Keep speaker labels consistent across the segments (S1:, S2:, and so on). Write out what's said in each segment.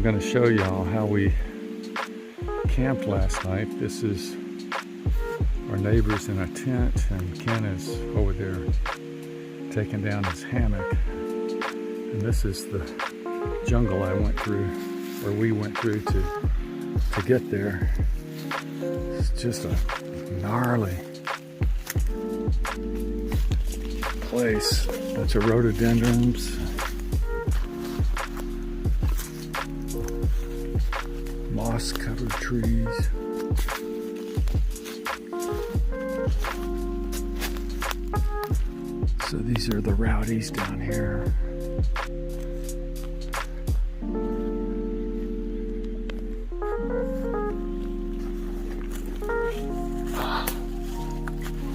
S1: going to show y'all how we camped last night. This is our neighbors in a tent, and Ken is over there taking down his hammock. And this is the jungle I went through, or we went through to get there. It's just a gnarly place. Bunch of rhododendrons. Moss-covered trees. So these are the rowdies down here.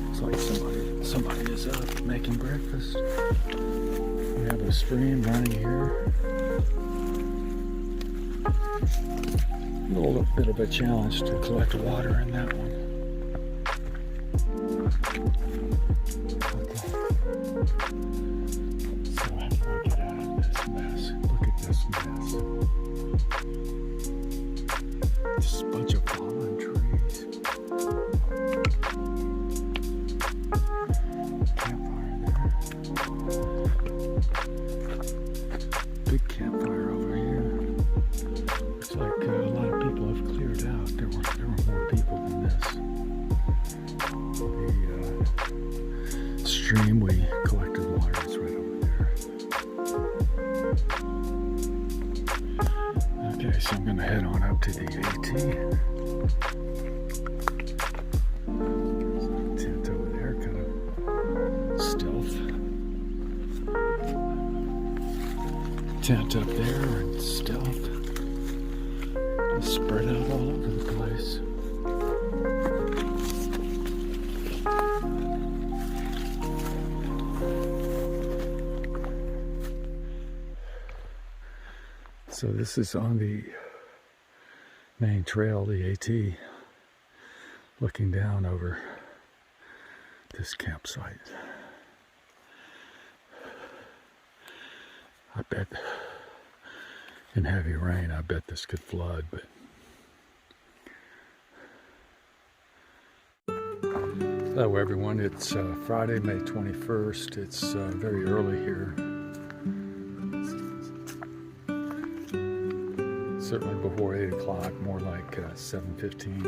S1: It's like somebody is up making breakfast. We have a stream running here. A little bit of a challenge to collect water in that one. Okay. So how do I get out of this mess? Look at this mess. Just a bunch of fallen trees. Campfire there. Big campfire over here. Looks like a lot of people have cleared out. There were more people than this. The stream we collected water is right over there. Okay, so I'm going to head on up to the AT. Tent over there, kind of stealth. Tent up there and stealth. Spread out all over the place. So this is on the main trail, the AT, looking down over this campsite. I bet in heavy rain, I bet this could flood, but hello everyone, it's Friday, May 21st. It's very early here. Certainly before 8 o'clock, more like 7:15.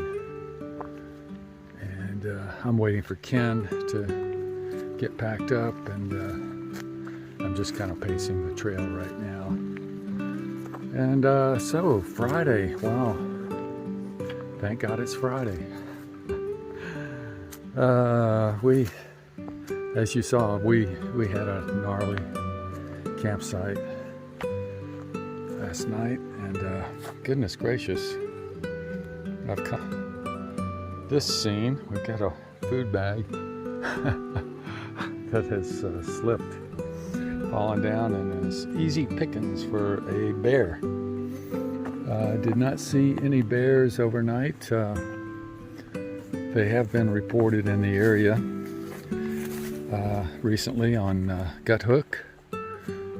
S1: And I'm waiting for Ken to get packed up, and I'm just kind of pacing the trail right now. And so Friday, wow, thank God it's Friday. We, as you saw, we had a gnarly campsite last night, and goodness gracious, I've come this scene. We've got a food bag that has slipped, fallen down, and is easy pickings for a bear. Did not see any bears overnight. They have been reported in the area recently on Gut Hook,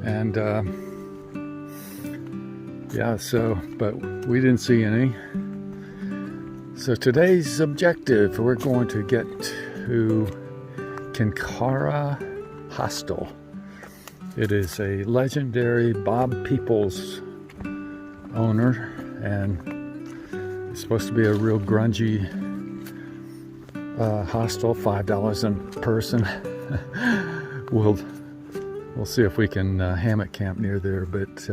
S1: and yeah, so, but we didn't see any. So today's objective, we're going to get to Kincora Hostel. It is a legendary Bob Peoples owner, and it's supposed to be a real grungy hostel, $5 a person. We'll see if we can hammock camp near there, but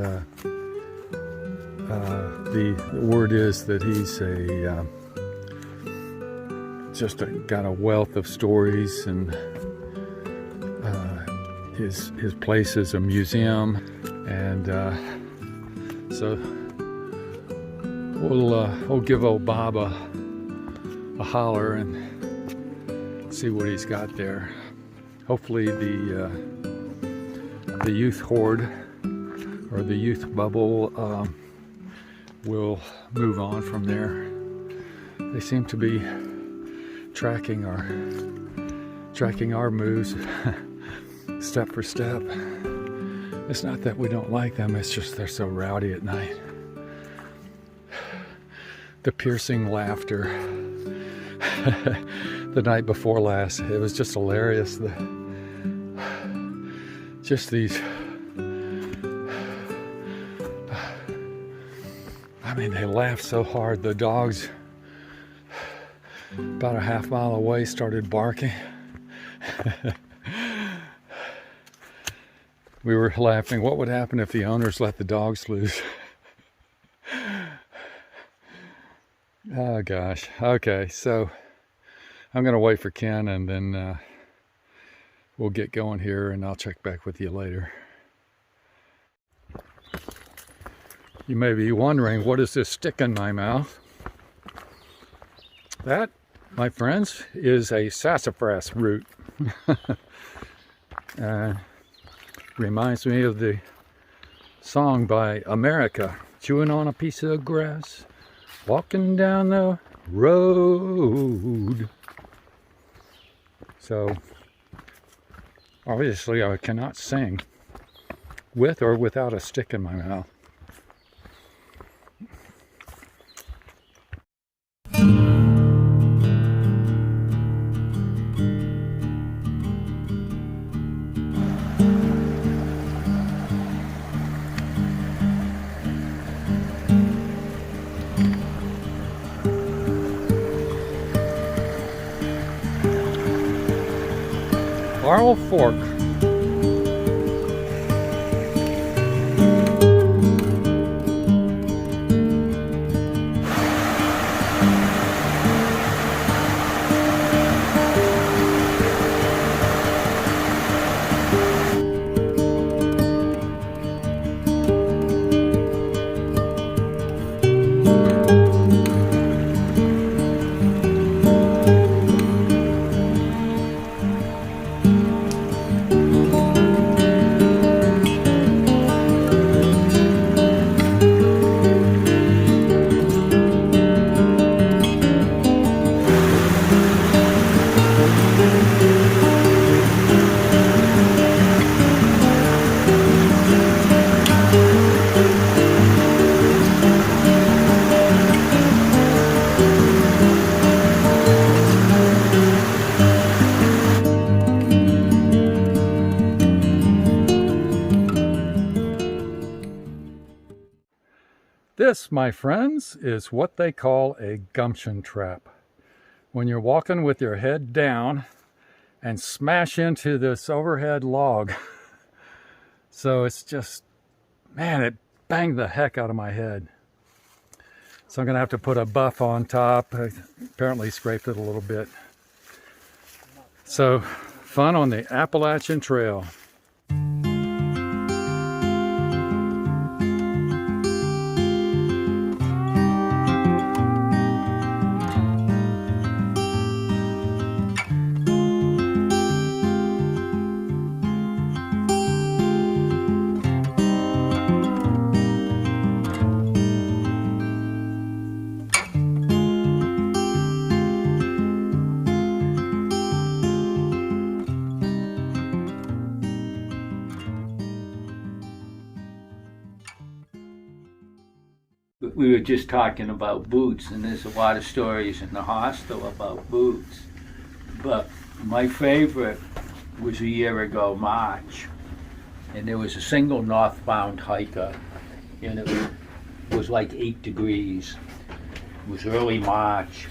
S1: the word is that he's got a wealth of stories, and his place is a museum, and so we'll give old Bob a holler and see what he's got there. Hopefully the youth horde, or the youth bubble, will move on from there. They seem to be tracking our moves step for step. It's not that we don't like them, it's just they're so rowdy at night. the piercing laughter the night before last. It was just hilarious. Just these, I mean, they laughed so hard. The dogs about a half mile away started barking. We were laughing. What would happen if the owners let the dogs loose? Oh gosh. Okay, so I'm gonna wait for Ken, and then we'll get going here, and I'll check back with you later. You may be wondering, what is this stick in my mouth? That, my friends, is a sassafras root. Reminds me of the song by America, chewing on a piece of grass, walking down the road. So, obviously I cannot sing with or without a stick in my mouth. Laurel Fork. This, my friends, is what they call a gumption trap. When you're walking with your head down and smash into this overhead log. So it's just, man, it banged the heck out of my head. So I'm gonna have to put a buff on top. I apparently scraped it a little bit. So, fun on the Appalachian Trail.
S2: We were just talking about boots, and there's a lot of stories in the hostel about boots. But my favorite was a year ago, March, and there was a single northbound hiker, and it was like 8 degrees. It was early March.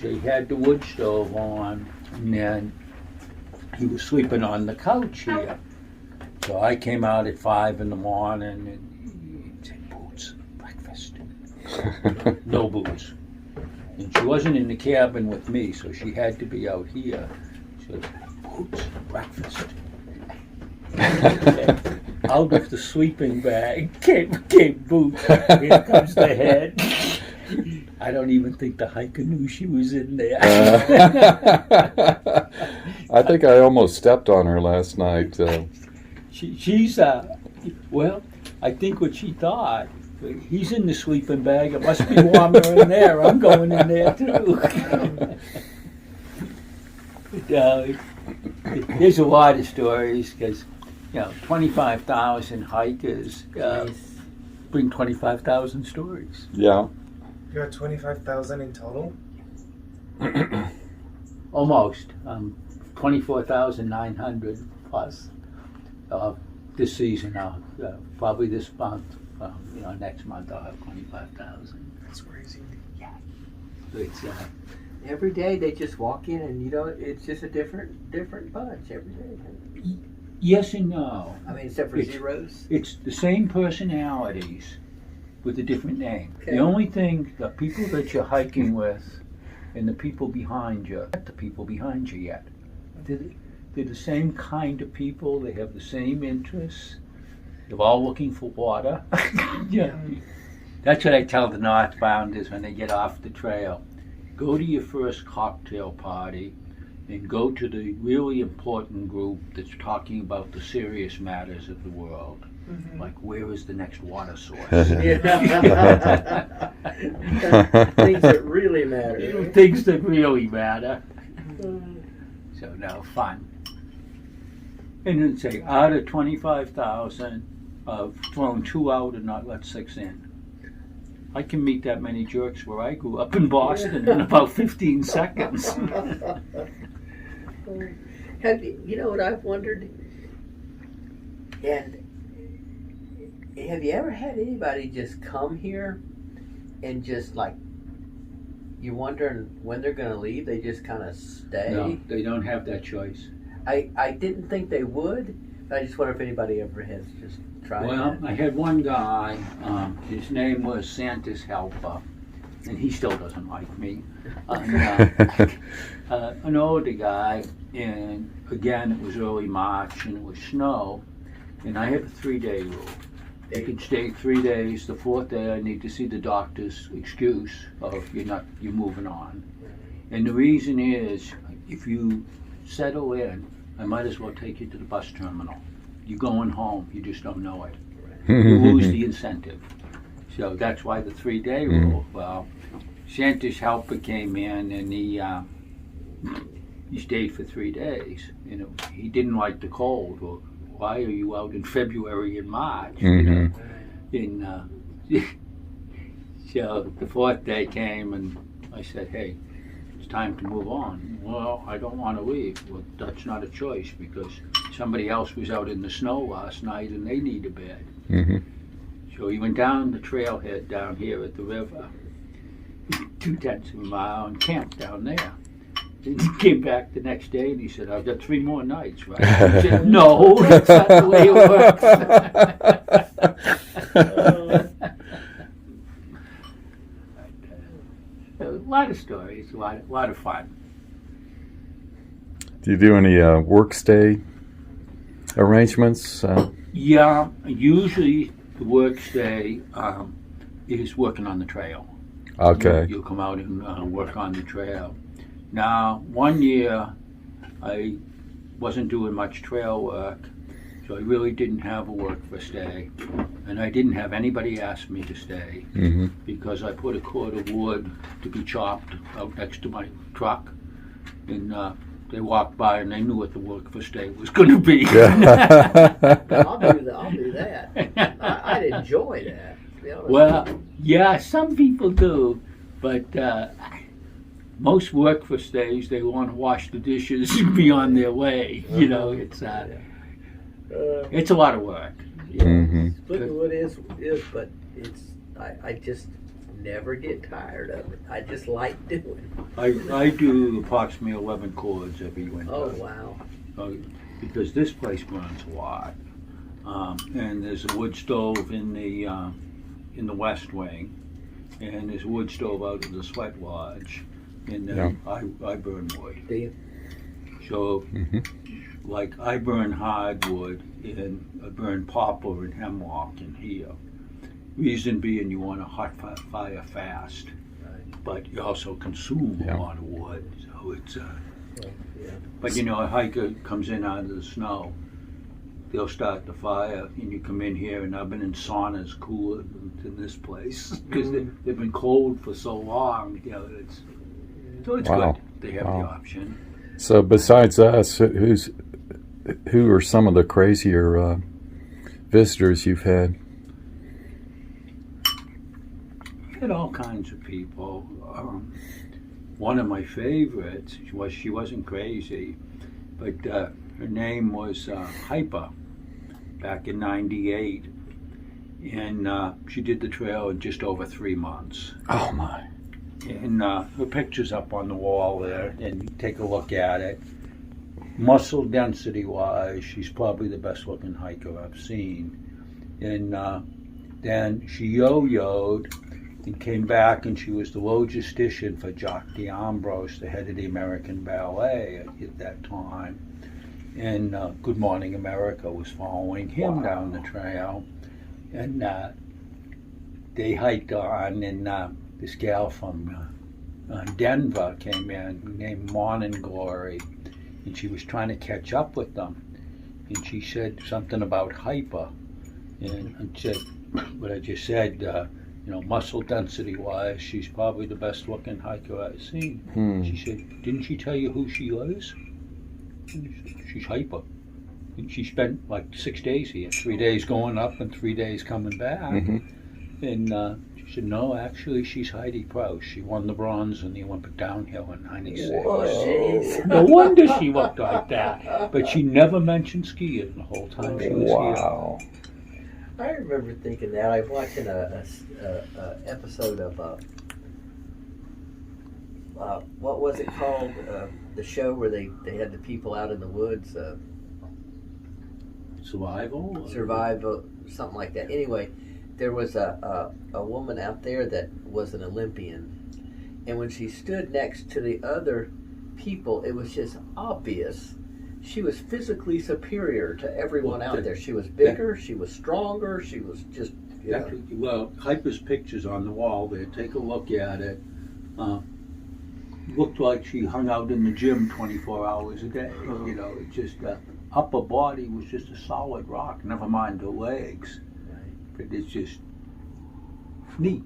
S2: So he had the wood stove on, and then he was sleeping on the couch here. So I came out at 5 in the morning, and he said, "Boots, breakfast." No boots. And she wasn't in the cabin with me, so she had to be out here. She said, "Boots, breakfast." Out of the sleeping bag came boots. Here comes the head. I don't even think the hiker knew she was in there.
S1: I think I almost stepped on her last night.
S2: She's well, I think what she thought, he's in the sleeping bag, it must be warmer in there, I'm going in there too. There's a lot of stories, because 25,000 hikers bring 25,000 stories.
S1: Yeah.
S3: You got 25,000 in total?
S2: Almost. 24,900 plus. This season, probably this month, next month I'll have 25,000.
S3: That's crazy.
S2: Yeah. It's,
S4: Every day they just walk in and it's just a different bunch every day.
S2: yes and no.
S4: I mean, except for zeros.
S2: It's the same personalities with a different name.
S4: Okay.
S2: The only thing, the people that you're hiking with and the people behind you, not the people behind you yet. They're the same kind of people. They have the same interests. They're all looking for water. Yeah. That's what I tell the northbounders when they get off the trail. Go to your first cocktail party and go to the really important group that's talking about the serious matters of the world.
S3: Mm-hmm.
S2: Like, where is the next water source?
S4: Things that really matter.
S2: Things that really matter. So, no, fun. And then say, out of 25,000, I've thrown 2 out and not let 6 in. I can meet that many jerks where I grew up in Boston in about 15 seconds.
S4: You know what I've wondered? And have you ever had anybody just come here and just like, you're wondering when they're going to leave, they just kind of stay?
S2: No, they don't have that choice.
S4: I didn't think they would, but I just wonder if anybody ever has just tried
S2: Well,
S4: that.
S2: I had one guy, his name was Santa's Helper, and he still doesn't like me. An older guy, and again, it was early March and it was snow, and I have a 3-day rule. You can stay 3 days. The 4th day, I need to see the doctor's excuse of you're moving on. And the reason is, if you settle in, I might as well take you to the bus terminal. You're going home, you just don't know it. You lose the incentive. So that's why the 3-day rule. Well, Santa's Helper came in and he stayed for 3 days. He didn't like the cold. Well, why are you out in February and March?
S1: Mhm.
S2: So the 4th day came and I said, hey, it's time to move on. Well, I don't want to leave. Well, that's not a choice because somebody else was out in the snow last night and they need a bed.
S1: Mhm.
S2: So he went down the trailhead down here at the river, 2/10 of a mile, and camped down there. And he came back the next day and he said, I've got 3 more nights, right? I said, no, that's not the way it works. A lot of stories, a lot of fun.
S1: Do you do any work stay arrangements?
S2: Yeah, usually the work stay is working on the trail.
S1: Okay.
S2: You'll come out and work on the trail. Now, one year I wasn't doing much trail work, so I really didn't have a work for stay. And I didn't have anybody ask me to stay
S1: Mhm.
S2: because I put a cord of wood to be chopped out next to my truck. And they walked by and they knew what the work for stay was going to be.
S4: I'll do that. I'd enjoy that. To be honest
S2: Well,
S4: with you.
S2: yeah, some people do, but most work for stays, they want to wash the dishes and be on their way. It's a lot of work.
S1: Mhm.
S4: Splitting wood is, but I just never get tired of it. I just like doing it.
S2: I do approximately 11 cords every winter.
S4: Oh wow!
S2: Because this place burns a lot, and there's a wood stove in the west wing, and there's a wood stove out in the sweat lodge, and I burn wood.
S4: Do you?
S2: So,
S1: Mhm.
S2: like I burn hardwood and I burn poplar and hemlock in here. Reason being, you want a hot fire fast,
S4: Right.
S2: but you also consume
S1: Yeah.
S2: a lot of wood. So it's
S4: Yeah.
S2: But a hiker comes in out of the snow, they'll start the fire, and you come in here, and I've been in saunas cooler than this place because they've been cold for so long. So it's
S1: Wow.
S2: good. They have
S1: Wow.
S2: the option.
S1: So besides us, who are some of the crazier visitors you've had?
S2: get all kinds of people. One of my favorites was, she wasn't crazy, but her name was Hyper back in '98. And she did the trail in just over 3 months.
S1: Oh my.
S2: And her picture's up on the wall there, and you take a look at it. Muscle density wise, she's probably the best looking hiker I've seen. And then she yo-yoed and came back, and she was the logistician for Jacques D'Ambrose, the head of the American Ballet at that time. And Good Morning America was following him down the trail. And they hiked on, and this gal from Denver came in named Morning Glory, and she was trying to catch up with them. And she said something about Hyper, and I said what I just said, muscle density wise, she's probably the best looking hiker I've seen. She said, didn't she tell you who she was? She's Hyper. And she spent like 6 days here, 3 days going up and 3 days coming back. And she said, no, actually, she's Heidi Proust. She won the bronze in the Olympic downhill in '96.
S4: Whoa.
S2: No wonder she looked like that. But she never mentioned skiing the whole time she was
S1: Wow.
S2: here.
S4: I remember thinking that. I was watching a episode of what was it called? The show where they had the people out in the woods. Survival, something like that. Anyway, there was a woman out there that was an Olympian, and when she stood next to the other people, it was just obvious she was physically superior to everyone out there. She was bigger, she was stronger, she was just...
S2: Well, Hyper's picture's on the wall there. Take a look at it. Looked like she hung out in the gym 24 hours a day. It just... upper body was just a solid rock, never mind the legs. But it's just neat.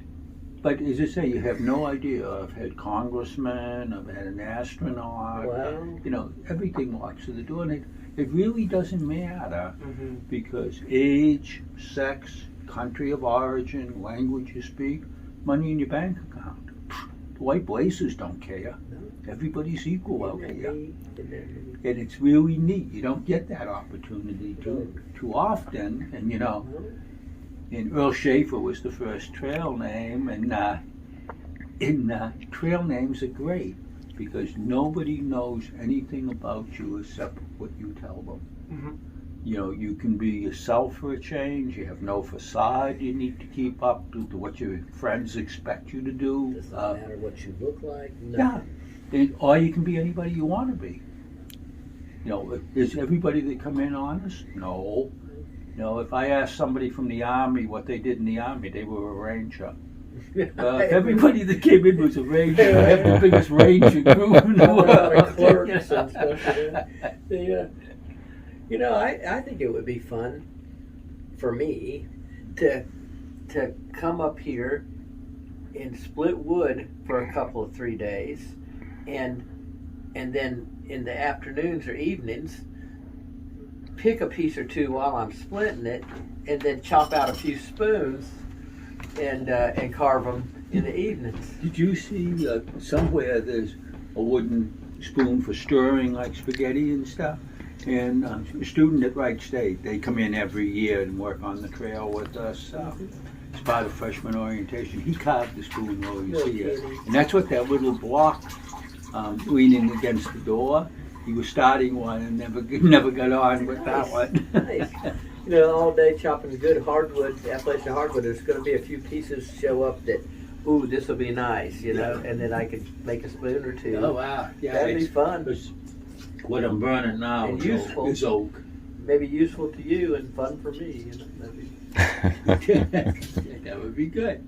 S2: But as I say, you have no idea. I've had congressmen, I've had an astronaut,
S4: Wow.
S2: Everything likes to do. And it really doesn't matter because age, sex, country of origin, language you speak, money in your bank account. The white blazers don't care. Everybody's equal out here. And it's really neat. You don't get that opportunity too often. And Earl Schaefer was the first trail name, and trail names are great because nobody knows anything about you except what you tell them. You can be yourself for a change. You have no facade you need to keep up to what your friends expect you to do.
S4: Doesn't matter what you look like.
S2: Or you can be anybody you want to be. Is everybody that come in honest? No. If I asked somebody from the Army what they did in the Army, they were a ranger. If everybody that came in was a ranger, I have the biggest ranger group in the world.
S4: Clerks and stuff. I think it would be fun for me to come up here and split wood for a couple of 3 days, and then in the afternoons or evenings pick a piece or two while I'm splitting it, and then chop out a few spoons and carve them in the evenings.
S2: Did you see somewhere there's a wooden spoon for stirring like spaghetti and stuff? And a student at Wright State, they come in every year and work on the trail with us. It's part of freshman orientation. He carved the spoon while he was here. And that's what that little block leaning against the door. He was starting one and never got on with that one.
S4: Nice. All day chopping good hardwood, Appalachian hardwood, there's going to be a few pieces show up that, ooh, this will be nice, and then I could make a spoon or two.
S2: Oh, wow. Yeah,
S4: that'd be fun.
S2: What I'm burning now
S4: and useful.
S2: is oak.
S4: Maybe useful to you and fun for me.
S2: That would be good.